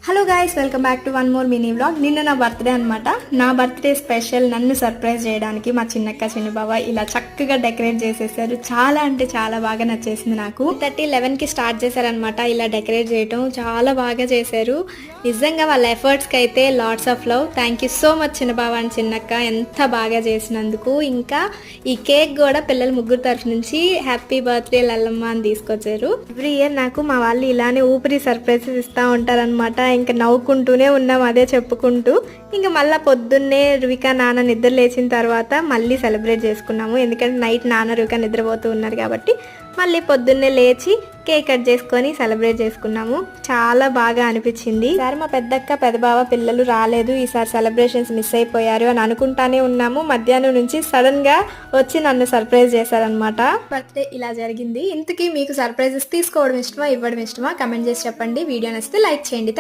Hello guys, welcome back to one more mini vlog. నిన్న నా birthday అనమాట. నా బర్త్డే స్పెషల్ నన్ను సర్ప్రైజ్ చేయడానికి మా చిన్నక్క చిన్న బావ ఇలా చక్కగా డెకరేట్ చేసేసారు. చాలా అంటే చాలా బాగా నచ్చేసింది నాకు. 11కి స్టార్ట్ చేశారనమాట ఇలా డెకరేట్ చేయటం. చాలా బాగా చేశారు. నిజంగా వాళ్ళ ఎఫర్ట్స్కి అయితే lots of love. Thank you so much చిన్న బావ అండ్ చిన్నక్క, ఎంత బాగా చేసినందుకు. ఇంకా ఈ కేక్ కూడా పిల్లల ముగ్గురు తరఫు నుంచి హ్యాపీ బర్త్డే లల్లమ్మ అని తీసుకొచ్చారు. ఎవ్రీ ఇయర్ నాకు మా వాళ్ళు ఇలానే ఊపిరి సర్ప్రైజెస్ ఇస్తూ ఉంటారనమాట. ఇంకా నవ్వుకుంటూనే ఉన్నాం అదే చెప్పుకుంటూ. ఇంకా మళ్ళీ పొద్దున్నే రువిక నాన్న నిద్ర లేచిన తర్వాత మళ్ళీ సెలబ్రేట్ చేసుకున్నాము. ఎందుకంటే నైట్ నాన్న రువిక నిద్రపోతూ ఉన్నారు కాబట్టి మళ్ళీ పొద్దున్నే లేచి కేక్ కట్ చేసుకొని సెలబ్రేట్ చేసుకున్నాము. చాలా బాగా అనిపించింది. ఈసారి మా పెద్దక్క పెద్దబావ పిల్లలు రాలేదు, ఈసారి సెలబ్రేషన్స్ మిస్ అయిపోయారు అని అనుకుంటానే ఉన్నాము. మధ్యాహ్నం నుంచి సడన్ గా వచ్చి నన్ను సర్ప్రైజ్ చేశారనమాట. బర్త్డే ఇలా జరిగింది. ఇంతకీ మీకు సర్ప్రైజెస్ తీసుకోవడం ఇష్టమా, ఇవ్వడం ఇష్టమా? కమెంట్ చేసి చెప్పండి. వీడియో నచ్చితే లైక్ చేయండి.